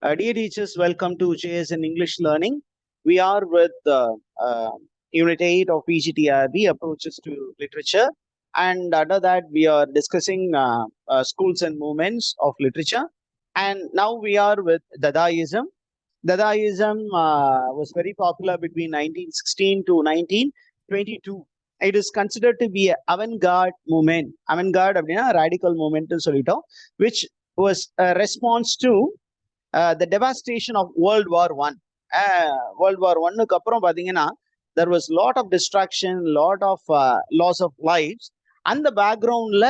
Dear teachers, welcome to JSN English Learning. We are with Unit 8 of PGTRB, Approaches to Literature. And under that, we are discussing schools and movements of literature. And now we are with Dadaism. Dadaism was very popular between 1916 to 1922. It is considered to be an avant-garde movement. Avant-garde, radical movement, which was a response to the devastation of World War One. World War One-க்கு அப்புறம் பாத்தீங்கன்னா there was lot of destruction, lot of loss of lives. அந்த பேக்ரவுண்ட்ல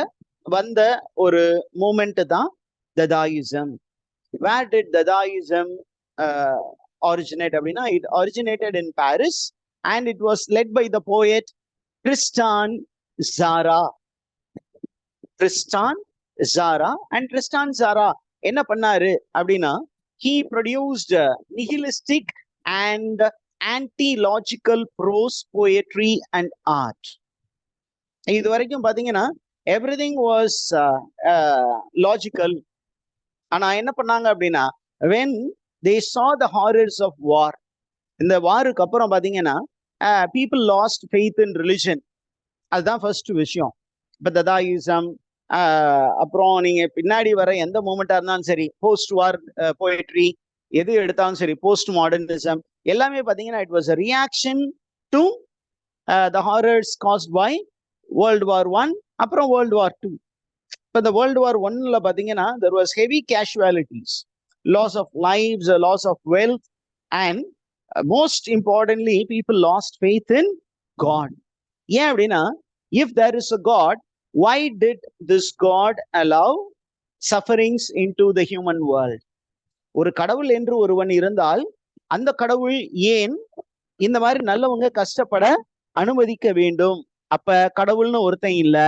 வந்த ஒரு moment தான் Dadaism. Where did Dadaism originate? அப்படின்னா it originated in Paris and it was led by the poet Tristan Tzara. Tristan Tzara and Tristan Tzara என்ன பண்ணாரு அப்படின்னா he produced nihilistic and anti-logical prose poetry and art. இது வரைக்கும் பாத்தீங்கன்னா everything was logical. ஆனா என்ன பண்ணாங்க அப்படின்னா when they saw the horrors of war, இந்த வாருக்கு அப்புறம் பாத்தீங்கன்னா people lost faith in religion. அதுதான் ஃபர்ஸ்ட் விஷயம். இப்ப Dadaism அப்புறம் நீங்க பின்னாடி வர எந்த மூமெண்டா இருந்தாலும் சரி, போஸ்ட் வார் போயட்ரி எது எடுத்தாலும் சரி, போஸ்ட் மாடர்னிசம் எல்லாமே பாத்தீங்கன்னா it was a reaction to the horrors caused by world war one, அப்புறம் வேர்ல்டு வார் டூ. இப்போ இந்த வேர்ல்டு வார் ஒன்ல பாத்தீங்கன்னா there was heavy casualties, loss of lives, loss of wealth, and most importantly people lost faith in God. ஏன் அப்படின்னா if there is a God, why did this God allow sufferings into the human world? ஒரு கடவுள் என்று ஒருவன் இருந்தால் அந்த கடவுள் ஏன் இந்த மாதிரி நல்லவங்க கஷ்டப்பட அனுமதிக்க வேண்டும்? அப்ப கடவுள்னு ஒருத்தன் இல்ல.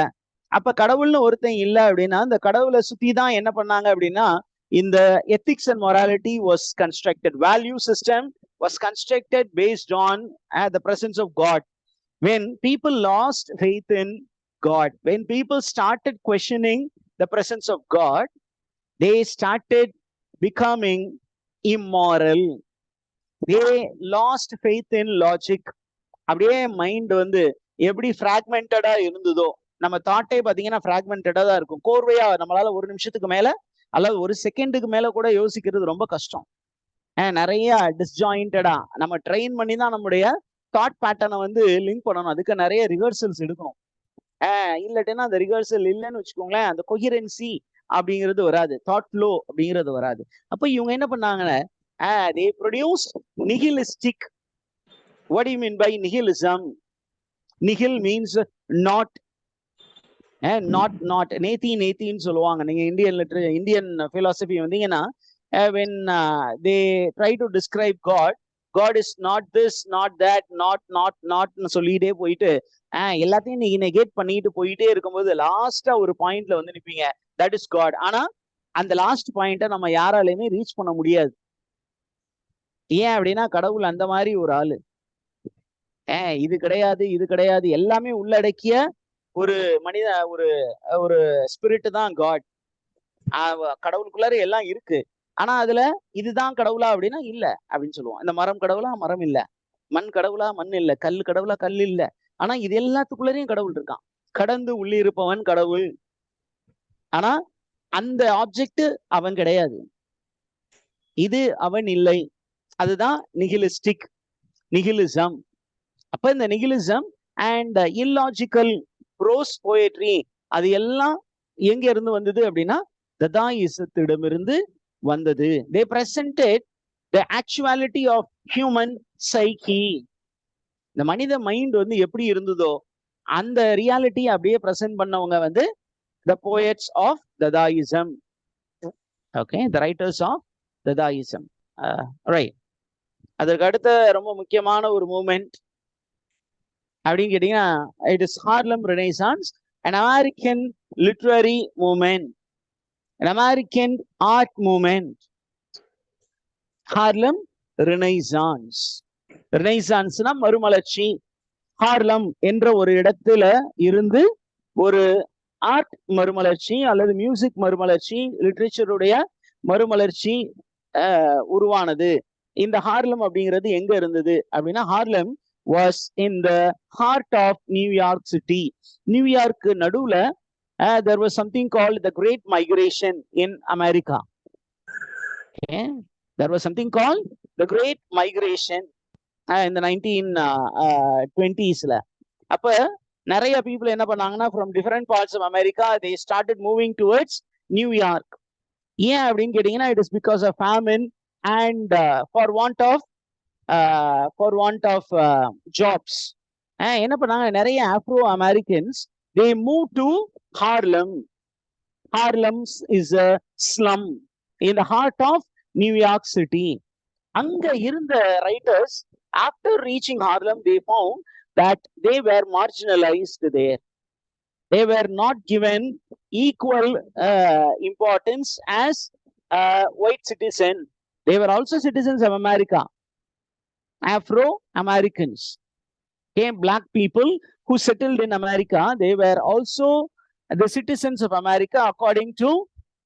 அப்ப கடவுள்னு ஒருத்தன் இல்ல அப்படின்னா அந்த கடவுளை சுத்தி தான் என்ன பண்ணாங்க அப்படின்னா இந்த ethics and morality was constructed. Value system was constructed based on the presence of God. When people lost faith in God, when people started questioning the presence of God, they started becoming immoral. They lost faith in logic. அப்படியே mind வந்து எப்படி ஃப்ராக்மெண்டடா இருந்ததோ, நம்ம தாட்டே பாத்தீங்கன்னா ஃப்ராக்மெண்டடா தான் இருக்கும். கோர்வையா நம்மளால ஒரு நிமிஷத்துக்கு மேல அல்லது ஒரு செகண்டுக்கு மேல கூட யோசிக்கிறது ரொம்ப கஷ்டம். நிறைய டிஸ்ஜாயிண்டடா நம்ம ட்ரெயின் பண்ணி தான் நம்முடைய தாட் பேட்டர்னை வந்து லிங்க் பண்ணணும். அதுக்கு நிறைய ரிஹர்சல்ஸ் எடுக்கணும். இல்லட்டேன்னா அந்த ரிஹர்சல் இல்லைன்னு வச்சுக்கோங்களேன், அந்த கொஹிரன்சி அப்படிங்கிறது வராது, தாட் ஃப்ளோ அப்படிங்கிறது வராது. அப்ப இவங்க என்ன பண்ணாங்கன்னா they produced nihilistic. What do you mean by nihilism? Nihil means not. not நேத்தின்னு சொல்லுவாங்க. நீங்க இந்தியன் philosophy வந்தீங்கன்னா when they try to describe God is not this, not that, not சொல்லிட்டே போயிட்டு எல்லாத்தையும் நீங்க நெகேட் பண்ணிட்டு போயிட்டே இருக்கும்போது லாஸ்டா ஒரு பாயிண்ட்ல வந்து நிப்பீங்க, தட் இஸ் காட். ஆனா அந்த லாஸ்ட் பாயிண்ட நம்ம யாராலையுமே ரீச் பண்ண முடியாது. ஏன் அப்படின்னா கடவுள் அந்த மாதிரி ஒரு ஆளு. இது கிடையாது, இது கிடையாது, எல்லாமே உள்ளடக்கிய ஒரு மனித ஒரு ஒரு ஸ்பிரிட் தான் காட். கடவுளுக்குள்ளார எல்லாம் இருக்கு. ஆனா அதுல இதுதான் கடவுளா அப்படின்னா இல்ல அப்படின்னு சொல்லுவோம். இந்த மரம் கடவுளா மரம் இல்ல, மண் கடவுளா மண் இல்ல, கல் கடவுளா கல் இல்ல. ஆனா இது எல்லாத்துக்குள்ளரையும் கடவுள் இருக்கான். கடந்து உள்ளிருப்பவன் கடவுள். ஆனா அந்த ஆப்ஜெக்ட் அவன் கிடையாது, இது அவன் இல்லை. அதுதான் நிகிலிசம். அப்ப இந்த nihilism and illogical prose poetry அது எல்லாம் எங்க இருந்து வந்தது அப்படின்னா ததாயிசத்திடமிருந்து வந்தது. They presented the actuality of human psyche. இந்த மனித மைண்ட் வந்து எப்படி இருந்ததோ அந்த ரியாலிட்டி அப்படியே பிரசன்ட் பண்ணவங்க வந்து the poets of Dadaism. Okay, the writers of Dadaism. Right. அதற்கு அடுத்த ரொம்ப முக்கியமான ஒரு மூமெண்ட் அப்படின்னு கேட்டீங்கன்னா it is Harlem Renaissance, an American literary movement, an American art movement. Harlem Renaissance. ரெனைசான்ஸ்னா மறுமலர்ச்சி. ஹார்லம் என்ற ஒரு இடத்துல இருந்து ஒரு ஆர்ட் மறுமலர்ச்சி அல்லது மியூசிக் மறுமலர்ச்சி, லிட்ரேச்சருடைய மறுமலர்ச்சி உருவானது. இந்த ஹார்லம் அப்படிங்கிறது எங்க இருந்தது அப்படின்னா, Harlem was in the heart of New York city. நியூயார்க்கு நடுவுல there was something called the Great Migration in America. Okay? There was something called the Great Migration in the 1920s. அப்ப நிறைய people என்ன பண்ணாங்கன்னா, from different parts of America they started moving towards New York. ஏன் அப்படின்னு கேட்டீங்கன்னா, it is because of famine and for want of jobs. என்ன பண்ணாங்க, நிறைய ஆப்ரோ Americans they moved to Harlem. Harlem is a slum in the heart of New York City. அங்க இருந்த writers, after reaching Harlem, they found that they were marginalized there. They were not given equal importance as white citizen. They were also citizens of America. Afro-Americans, okay, black people who settled in America, they were also the citizens of America according to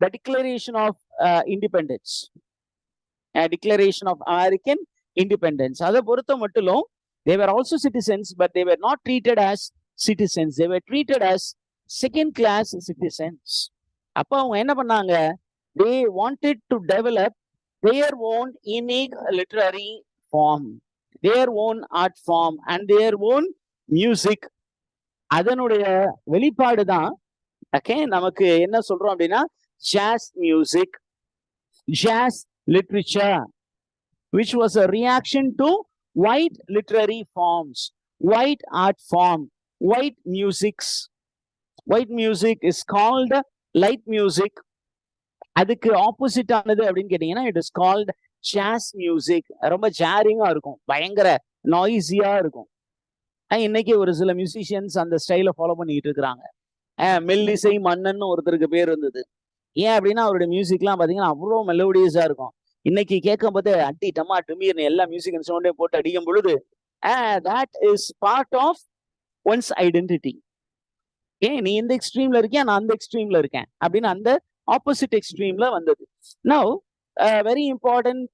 the Declaration of Independence. Declaration of American Independence. அதை பொறுத்த மட்டும் they were also citizens, but they were not treated as citizens. They were treated as second class citizens. அப்ப அவங்க என்ன பண்ணாங்க, they wanted to develop their own unique literary form, their own art form and their own music. அதனுடைய வெளிப்பாடு தான் okay நமக்கு என்ன சொல்றோம் அப்படின்னா, jazz music, jazz literature, which was a reaction to white literary forms, white art form, white musics. White music is called light music. அதுக்கு opposite ஆனது அப்படின்னு கேட்டீங்கன்னா, it is called jazz music. ரொம்ப ஜாரிங்கா இருக்கும், பயங்கர நாய்ஸியா இருக்கும். இன்னைக்கு ஒரு சில மியூசிஷியன்ஸ் அந்த ஸ்டைலை ஃபாலோ பண்ணிட்டு இருக்கிறாங்க. மெல்லிசை மன்னன் ஒருத்தருக்கு பேர் இருந்தது. ஏன் அப்படின்னா, அவருடைய மியூசிக்லாம் பாத்தீங்கன்னா அவ்வளோ மெலோடியஸா இருக்கும். இன்னைக்கு கேட்கும் போது அட்டி டமா டுமீர்னு எல்லா மியூசிக் இன்ஸ்ட்ருமெண்ட்டையும் போட்டு அடிக்கும் பொழுது that is part of one's identity. ஏன் நீ இந்த எக்ஸ்ட்ரீம்ல இருக்கியா, நான் அந்த எக்ஸ்ட்ரீம்ல இருக்கேன் அப்படின்னு அந்த ஆப்போசிட் எக்ஸ்ட்ரீம்ல வந்தது. Now very important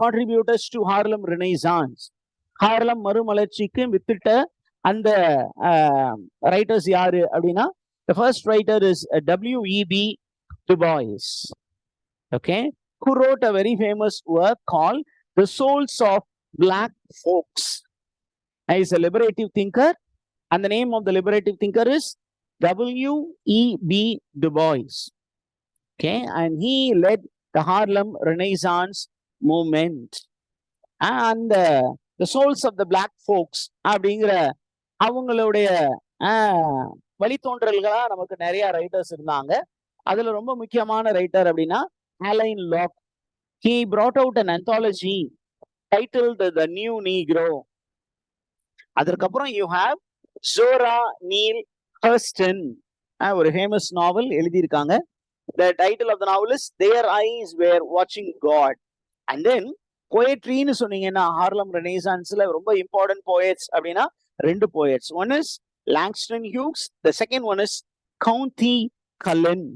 contributors to Harlem Renaissance. ஹார்லம் மறுமலர்ச்சிக்கு வித்திட்ட அந்த ரைட்டர்ஸ் யாரு அப்படின்னா, the first writer is W.E.B. Du Bois, okay, who wrote a very famous work called The Souls of Black Folks. He is a liberative thinker, and the name of the liberative thinker is W.E.B. Du Bois. Okay, and he led the Harlem Renaissance movement. And the souls of the black folks அப்படிங்கிற அவங்களுடைய வழித்தோன்றல்களா நமக்கு நிறைய writers இருந்தாங்க. அதுல ரொம்ப முக்கியமான writer அப்படின்னா Alain Locke. He brought out an anthology titled The New Negro. அதற்கப்புறம் you have Zora Neale Hurston, ஒரு ஃபேமஸ் நாவல் எழுதியிருக்காங்க. The title of the novel is Their Eyes Were Watching God. And then போயட்ரின்னு சொன்னீங்கன்னா, ஹார்லம் ரெனேசான்ஸ்ல ரொம்ப important poets அப்படின்னா ரெண்டு poets. One is Langston Hughes, the second one is Countee Cullen.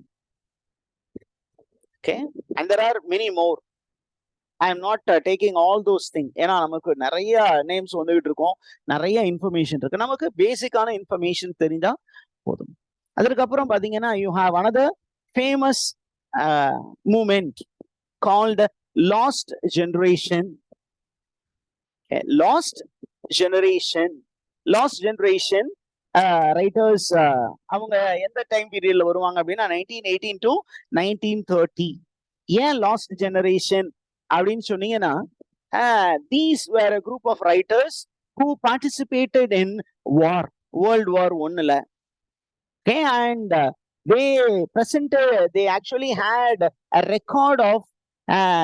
Okay, and there are many more. I am not taking all those thing. ஏன்னா நமக்கு நிறைய names வந்துகிட்டு இருக்கோம், நிறைய இன்ஃபர்மேஷன் இருக்கு. நமக்கு பேசிக்கான இன்ஃபர்மேஷன் தெரிஞ்சா போதும். அதற்கப்புறம் பாத்தீங்கன்னா, you have another famous movement called Lost Generation. Lost Generation writers அவங்க எந்த டைம் பீரியட்ல வருவாங்க அப்படின்னா 1918 to 1930. ஏன் லாஸ்ட் ஜெனரேஷன் அப்படின்னு சொன்னீங்கன்னா, these were a group of writers who participated in war, World War I. Okay, and they actually had a record of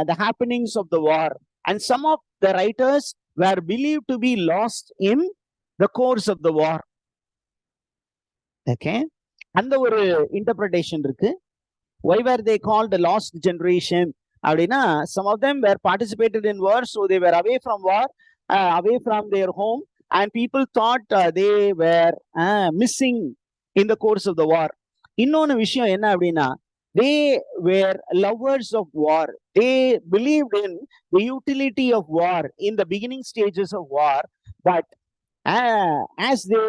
the happenings of the war, and some of the writers were believed to be lost in the course of the war. Okay, அந்த ஒரு interpretation இருக்கு. Why were they called the lost generation அப்படின்னா, some of them were participated in war, so they were away from war, away from their home, and people thought they were missing in the course of the war. இன்னொன்னு விஷயம் என்ன அப்படின்னா, They were lovers of war. They believed in the utility of war in the beginning stages of war, but as they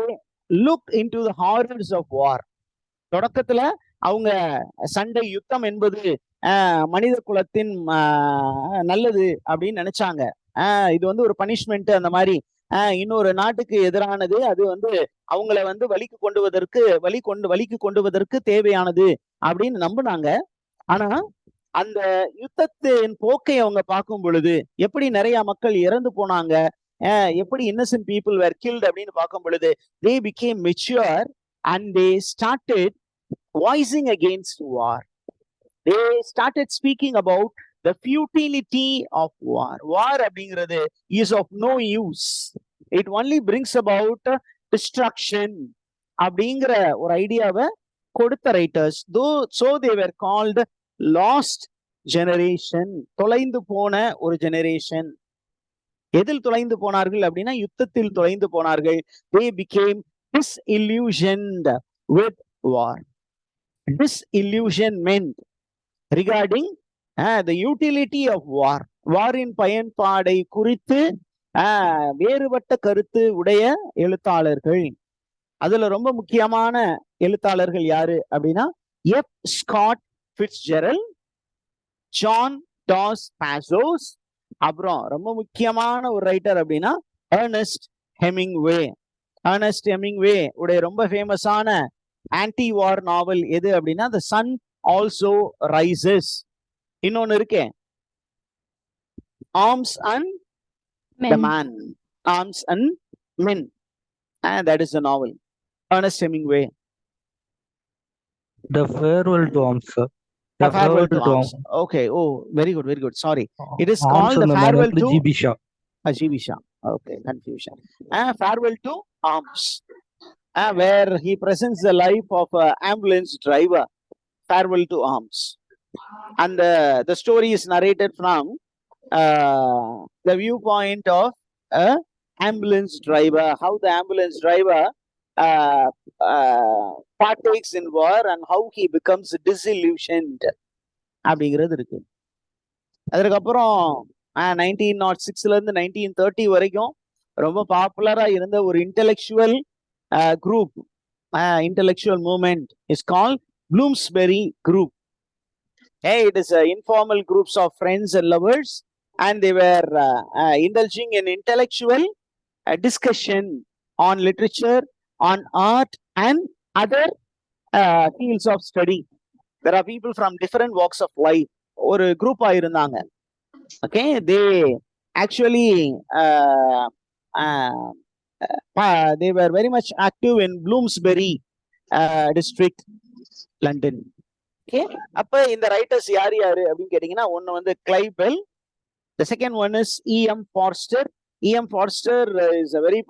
looked into the horrors of war, தொடக்கத்துல அவங்க சண்டை யுத்தம் என்பது மனித குலத்தின் நல்லது அப்படின்னு நினைச்சாங்க. இது வந்து ஒரு பனிஷ்மெண்ட், அந்த மாதிரி இன்னொரு நாட்டுக்கு எதிரானது, அது வந்து அவங்கள வந்து வழிக்கு கொண்டுவதற்கு தேவையானது அப்படின்னு நம்பினாங்க. ஆனா அந்த யுத்தத்தின் போக்கை அவங்க பார்க்கும் பொழுது எப்படி நிறைய மக்கள் இறந்து போனாங்க, எப்படி இன்னசென்ட் பீப்புள் வேர் கில்ட் அப்படின்னு பார்க்கும் பொழுது, they became mature and they started voicing against war. They started speaking about the futility of war. War அப்படிங்கிறது is of no use. It only brings about destruction அப்படிங்கிற ஒரு ஐடியாவை கொடுத்த writers. So they were called lost generation. தொலைந்து போன ஒரு generation. எதில் தொலைந்து போனார்கள் அப்படின்னா யுத்தத்தில் தொலைந்து போனார்கள். They became disillusioned with war. Disillusionment regarding the utility of war. வாரின் பயன்பாடை குறித்து வேறுபட்ட கருத்து உடைய எழுத்தாளர்கள். அதுல ரொம்ப முக்கியமான எழுத்தாளர்கள் யாரு அப்படின்னா எஃப். ஸ்காட் ஃபிட்ஸ்ஜெரல்ட், ஜான் டாஸ் பாசோஸ், அப்புறம் ரொம்ப முக்கியமான ஒரு ரைட்டர் அப்படின்னா எர்னஸ்ட் ஹெமிங்வே. எர்னஸ்ட் ஹெமிங்வே உடைய ரொம்ப ஃபேமஸான ஆன்டி வார் நாவல் எது அப்படின்னா த சன் ஆல்சோ ரைசஸ். இன்னொன்னு இருக்கேன், arms and the man, arms and men. That is the novel. Ernest Hemingway. The Farewell to Arms, sir. The Farewell to Arms. Okay. Oh, very good, very good. Sorry. It is called The Farewell to G.B. Shaw. G.B. Shaw. Okay, confusion. Farewell to Arms, where he presents the life of an ambulance driver. Farewell to Arms. And the story is narrated from the viewpoint of a ambulance driver, how the ambulance driver partakes in war and how he becomes disillusioned அப்படிங்கிறது இருக்கு. அதுக்கப்புறம் 1906ல இருந்து 1930 வரைக்கும் ரொம்ப பாப்புலரா இருந்த ஒரு intellectual group, intellectual movement is called Bloomsbury Group. It is informal groups of friends and lovers, and they were indulging in intellectual discussion on literature, on art, and other fields of study. There are people from different walks of life. ஒரு குரூப்பா இருந்தாங்க. Okay, they actually they were very much active in Bloomsbury district, London. Okay, அப்ப இந்த writers யாரு அப்படின்னு கேட்டீங்கன்னா, ஒன்னு வந்து Clive bell, the second one is E.M. Forster. E.M. Forster is a very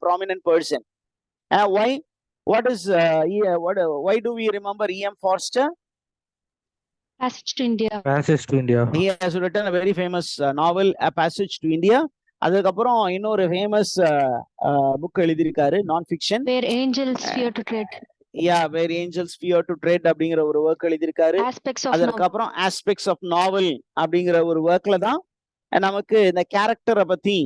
prominent person. Why? Why do we remember E.M. Forster? Passage to India. Passage to India. He has written a very famous novel, A Passage to India. அதுக்கப்புறம் இன்னொரு famous book எழுதியிருக்காரு, நான் fiction, Where Angels Fear to Tread. Where Angels Fear to Tread அப்படிங்கிற ஒரு work எழுதியிருக்காரு. Aspects of அதுக்கப்புறம் Aspects of Novel அப்படிங்கிற ஒரு ஒர்க்ல தான் நமக்கு இந்த கேரக்டரை பத்தி,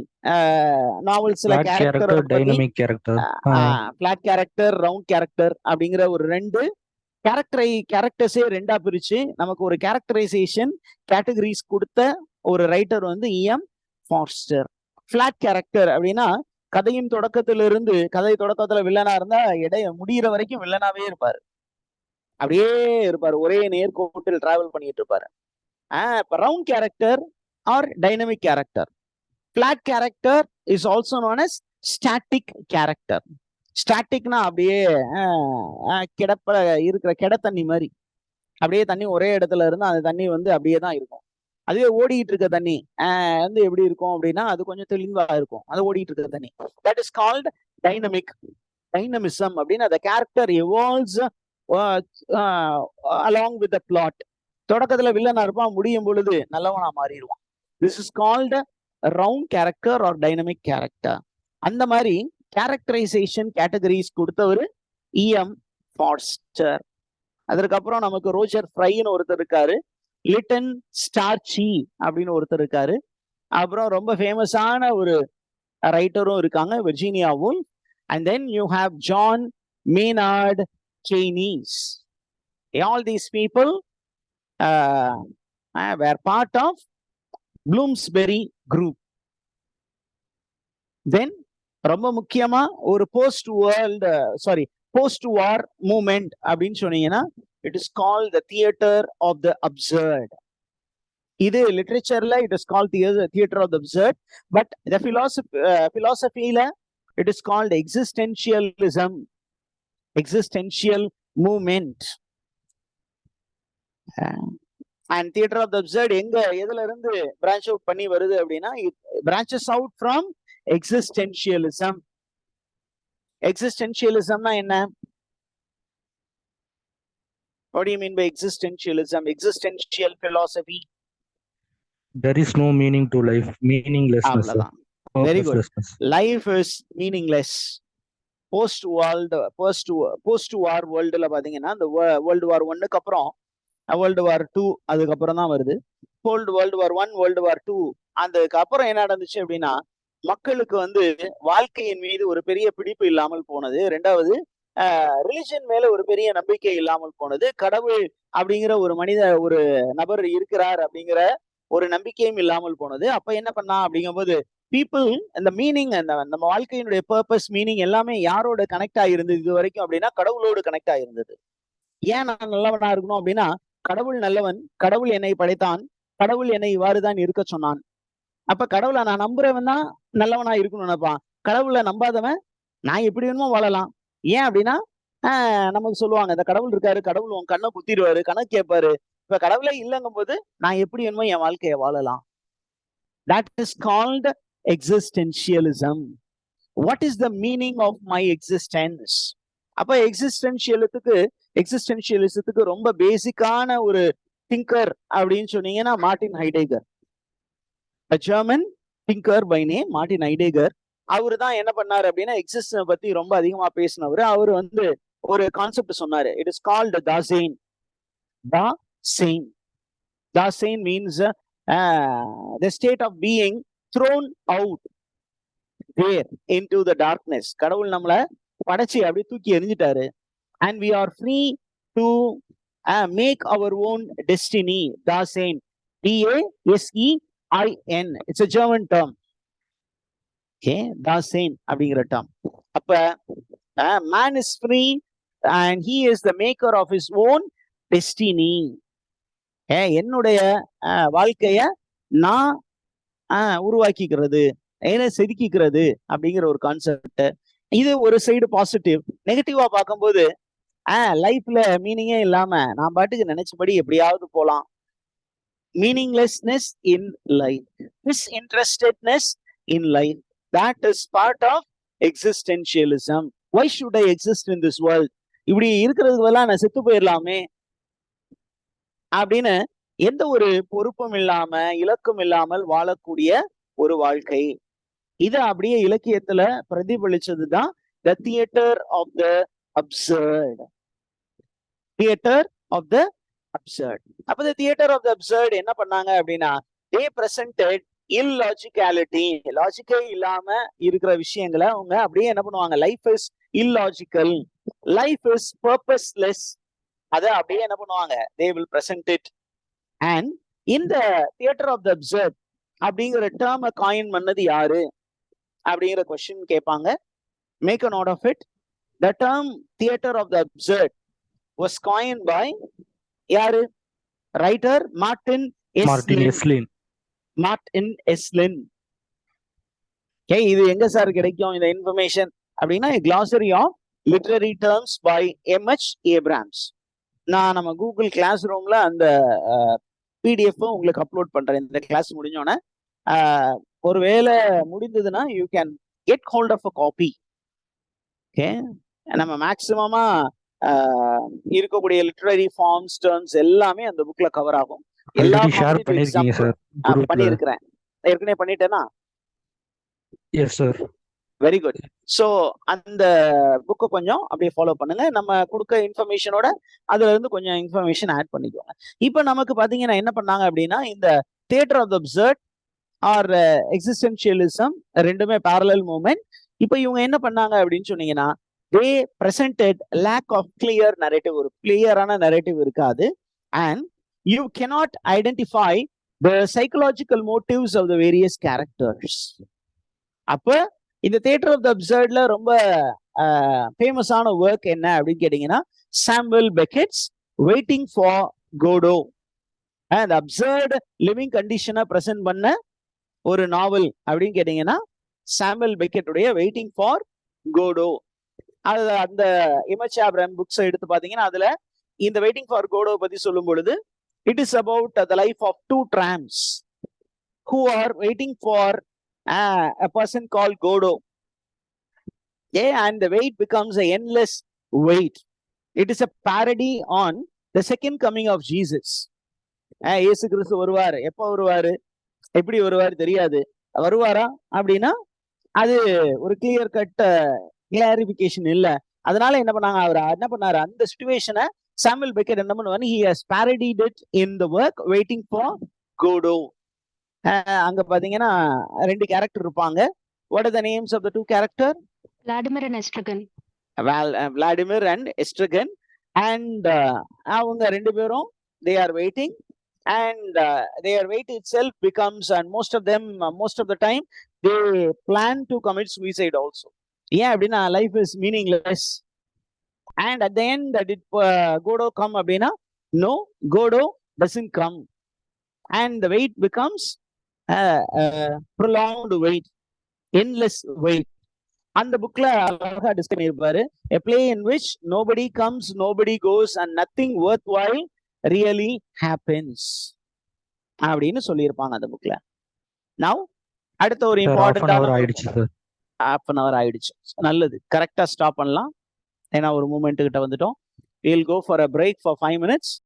நாவல்ஸ்ல character, dynamic character, flat character, round character அப்படிங்கிற ஒரு ரெண்டு கேரக்டர்ஸே ரெண்டா பிரிச்சு நமக்கு ஒரு கேரக்டரைசேஷன் கேட்டகரிஸ் கொடுத்த ஒரு ரைட்டர் வந்து E.M. ஃபார்ஸ்டர். பிளாட் கேரக்டர் அப்படின்னா கதையின் தொடக்கத்துல வில்லனா இருந்தா முடிகிற வரைக்கும் வில்லனாவே இருப்பாரு, அப்படியே இருப்பாரு, ஒரே நேர்கோட்டில் டிராவல் பண்ணிட்டு இருப்பாரு. Round character or dynamic character. Flat character is also known as static character. Staticனா அப்படியே இருக்கிற தண்ணி மாதிரி, அப்படியே தண்ணி ஒரே இடத்துல இருந்து அந்த தண்ணி வந்து அப்படியே தான் இருக்கும். அதுவே ஓடிட்டு இருக்க தண்ணி வந்து எப்படி இருக்கும் அப்படின்னா அது கொஞ்சம் தெளிவா இருக்கும், அது ஓடிட்டு இருக்க தண்ணி. That is called dynamic. Dynamism அப்படின்னா the character evolves along with the plot. தொடக்கத்துல வில்லனா இருப்பான், முடியும் பொழுது நல்லவனா மாறிடுவான். This is called a round character or dynamic character. அந்த மாதிரி கேரக்டரைசேஷன் கேட்டகரிஸ் கொடுத்தவர் E.M. Forster. அதற்கப்புறம் நமக்கு ரோஜர் ஃப்ரைன்னு ஒருத்தர் இருக்காரு, லிட்டன் ஸ்டார்ச்சி அப்படின்னு ஒருத்தர் இருக்காரு, அப்புறம் ரொம்ப ஃபேமஸான ஒரு ரைட்டரும் இருக்காங்க, Virginia Wolff. And then you have John Maynard Keynes. All these people were part of Bloomsbury group. Then ரொம்ப முக்கியமா ஒரு போஸ்ட் வார் மூமெண்ட் அப்படின்னு சொன்னீங்கன்னா it is called the theatre of the absurd. இது லிட்ரேச்சர்ல it is called theatre of the absurd. But the பிலாசபில it is called existential moment. And theatre of the absurd எதுல இருந்து பிரான்ச் அவுட் பண்ணி வருது அப்படின்னா பிரான்ச்சஸ் அவுட் ஃப்ரம் எக்ஸிஸ்டென்ஷியலிசம். எக்ஸிஸ்டென்ஷியலிசம்னா என்ன? What do you mean by existentialism? Existential philosophy. There is no meaning to life. Meaninglessness. அவ்வளவுதான். Very good. Life is meaningless. Post war வேர்ல்டுல பாத்தீங்கன்னா இந்த வேர்ல்டு வார் 1க்கு அப்புறம் வேர்ல்டு வார் 2 அதுக்கப்புறம் தான் வருது. வேர்ல்டு வார் 1 வேர்ல்டு வார் 2 அதுக்கு அப்புறம் என்ன நடந்துச்சு அப்படின்னா மக்களுக்கு வாழ்க்கையின் மீது ஒரு பெரிய பிடிப்பு இல்லாமல் போனது. ரெண்டாவது ரிலிஜன் மேல ஒரு பெரிய நம்பிக்கை இல்லாமல் போனது. கடவுள் அப்படிங்கிற ஒரு நபர் இருக்கிறார் அப்படிங்கிற ஒரு நம்பிக்கையும் இல்லாமல் போனது. அப்ப என்ன பண்ணா அப்படிங்கும்போது பீப்புள் இந்த மீனிங் நம்ம வாழ்க்கையினுடைய பர்பஸ் மீனிங் எல்லாமே யாரோட கனெக்ட் ஆகிருந்தது இது வரைக்கும் அப்படின்னா கடவுளோடு கனெக்ட் ஆகிருந்தது. ஏன் நான் நல்லவனா இருக்கணும் அப்படின்னா கடவுள் நல்லவன், கடவுள் என்னை படைத்தான், கடவுள் என்னை இவ்வாறுதான் இருக்க சொன்னான். அப்ப கடவுளை நான் நம்புறவன் தான் நல்லவனா இருக்கணும்னு நினைப்பான். கடவுளை நம்பாதவன் நான் எப்படி வேணுமோ வாழலாம். ஏன் அப்படின்னா நமக்கு சொல்லுவாங்க இந்த கடவுள் இருக்காரு, கடவுள் உன் கண்ணை குத்திடுவாரு, கணக்கு கேட்பாரு. இப்ப கடவுளே இல்லைங்கும் போது நான் எப்படி வேணுமோ என் வாழ்க்கையை வாழலாம். That is called existentialism. What is the meaning of my existence? அப்ப எக்ஸிஸ்டென்ஷியலிசத்துக்கு ரொம்ப பேசிக்கான ஒரு திங்கர் அப்படின்னு சொன்னீங்கன்னா Martin ஹைடெகர். A German thinker by name Martin Heidegger. அவரு தான் என்ன பண்ணாரு அப்படின்னா எக்ஸிஸ்டன்ஸ் பத்தி ரொம்ப அதிகமா பேசினவர். அவரு ஒரு கான்செப்ட் சொன்னாரு. It is called Dasein. Dasein means the state of being thrown out there into the darkness. கடவுள் நம்மளை படைச்சி அப்படியே தூக்கி எறிஞ்சிட்டாரு. And we are free to make our own destiny. Dasein, D-A-S-E-I-N. It's a German term. Okay, Dasein அப்படிங்கிற term. அப்ப man is free and he is the maker of his own destiny. என்னுடைய வாழ்க்கைய நான் உருவாக்கிக்கிறது, என்ன செதுக்கிக்கிறது அப்படிங்கிற ஒரு கான்செப்ட். இது ஒரு சைடு பாசிட்டிவ். நெகட்டிவா பார்க்கும்போது லைஃப்ல மீனிங்கே இல்லாம நான் பாட்டுக்கு நினைச்சபடி எப்படியாவது போலாம். Meaninglessness in life, disinterestedness in life, that is part of existentialism. Why should I exist in this world? இப்படி இருக்கிறதுக்கு பதிலா நான் செத்து போயிடலாமே அப்படின்னு எந்த ஒரு பொறுப்பும் இல்லாம இலக்கும் இல்லாமல் வாழக்கூடிய ஒரு வாழ்க்கை. இது அப்படியே இலக்கியத்துல பிரதிபலிச்சதுதான் the theater of the absurd. Theater of the absurd. அப்ப the theater of the absurd என்ன பண்ணாங்க அப்படின்னா they presented illogicality. லாஜிக்கே இல்லாம இருக்கிற விஷயங்களை அவங்க அப்படியே என்ன பண்ணுவாங்க, life is illogical, life is purposeless, அதை அப்படியே என்ன பண்ணுவாங்க, they will present it. And in the theater of the absurd அப்படிங்கிற டேர்மை காயின் பண்ணது யாரு அப்படிங்கிற கொஸ்டின் கேட்பாங்க. Make a note of it. The term theater of the absurd was coined by யாரு? Writer Martin Esslin. இது எங்க சார் கிடைக்கும் இந்த இன்ஃபர்மேஷன் அப்படின்னா glossary of literary terms by M.H. Abrams. நான் நம்ம கூகுள் கிளாஸ் ரூம்ல அந்த பிடிஎஃப் உங்களுக்கு அப்லோட் பண்றேன். இந்த கிளாஸ் முடிஞ்சோன்னே ஒருவேளை முடிந்ததுன்னா you can get hold of a copy. Okay, நம்ம மேக்சிமமா இருக்கக்கூடிய லிட்டரரி ஃபார்ம்ஸ் டேர்ம்ஸ் எல்லாமே அந்த புக்ல கவர் ஆகும். எல்லா பண்ணியிருக்கிறேன். ஏற்கனவே பண்ணிட்டேனா? Yes sir. Very good. So அந்த புக்கை கொஞ்சம் அப்படியே ஃபாலோ பண்ணுங்க. நம்ம கொடுக்க இன்ஃபர்மேஷனோட அதுல இருந்து கொஞ்சம் இன்ஃபர்மேஷன் ஆட் பண்ணிக்கோங்க. இப்போ நமக்கு பாத்தீங்கன்னா என்ன பண்ணாங்க அப்படின்னா, இந்த theatre of the absurd or existentialism ரெண்டுமே parallel மூவ்மெண்ட். இப்போ இவங்க என்ன பண்ணாங்க அப்படின்னு சொன்னீங்கன்னா, they presented lack of clear narrative. ஒரு கிளியரான நரேட்டிவ் இருக்காது. and you cannot identify the psychological motives of the various characters. அப்ப இந்த தியேட்டர் ஆஃப் த அப்சர்ட்ல ரொம்ப ஃபேமஸான ஒர்க் என்ன அப்படின்னு கேட்டீங்கன்னா, சாமுவல் பெக்கெட்ஸ் வெயிட்டிங் ஃபார் கோடோ. அந்த அப்சர்ட் லிவிங் கண்டிஷனை பிரசன்ட் பண்ண ஒரு நாவல் அப்படின்னு கேட்டீங்கன்னா, சாமுவல் பெக்கெட்டுடைய வெயிட்டிங் ஃபார் கோடோ. அது அந்த இமேஜ் ஆப்ரம் புக்ஸ் எடுத்து பாத்தீங்கன்னா, அதுல இந்த வெயிட்டிங் ஃபார் கோடோ பத்தி சொல்லும் பொழுது, it is about the life of two tramps who are waiting for a person called Godo. Yeah, and the wait becomes a endless wait. It is a parody on the second coming of Jesus. இயேசு கிறிஸ்து வருவாரு. எப்ப வருவாரு, எப்படி வருவாரு தெரியாது. வருவாரா அப்படின்னா அது ஒரு கிளியர் கட் கிளாரிபிகேஷன் இல்ல. அதனால என்ன பண்ணாங்க, அவர் என்ன பண்ணாரு, அந்த சிச்சுவேஷனை சாமுவல் பெக்கெட் என்ன பண்ணுவாரு, he has parodied it in the work waiting for Godo. அங்க பாத்தீங்கன்னா ரெண்டு கேரக்டர் இருப்பாங்க. What are the names of the two character? Vladimir and Estragon. Vladimir and Estragon. And அவங்க ரெண்டு பேரும் they are waiting, and their wait itself becomes, and most of them most of the time they plan to commit suicide also. ஏன் அப்படின்னா life is meaningless. And at the end did Godo come அப்படின்னா, no, Godo doesn't come. And the wait becomes prolonged wait, endless wait. அந்த புக்ல அழகா discuss பண்ணிருப்பாரு, a play in which nobody comes, nobody goes, and nothing worthwhile really happens அப்படின்னு சொல்லியிருப்பாங்க அந்த புக்ல. Now அடுத்த ஒரு இம்பார்ட்டன்டான ஆயிடுச்சு சார். half an hour ஆயிடுச்சு. நல்லது, கரெக்டா ஸ்டாப் பண்ணலாம். ஏன்னா ஒரு மூமெண்ட் கிட்ட வந்துட்டோம். we'll go for a break for 5 minutes.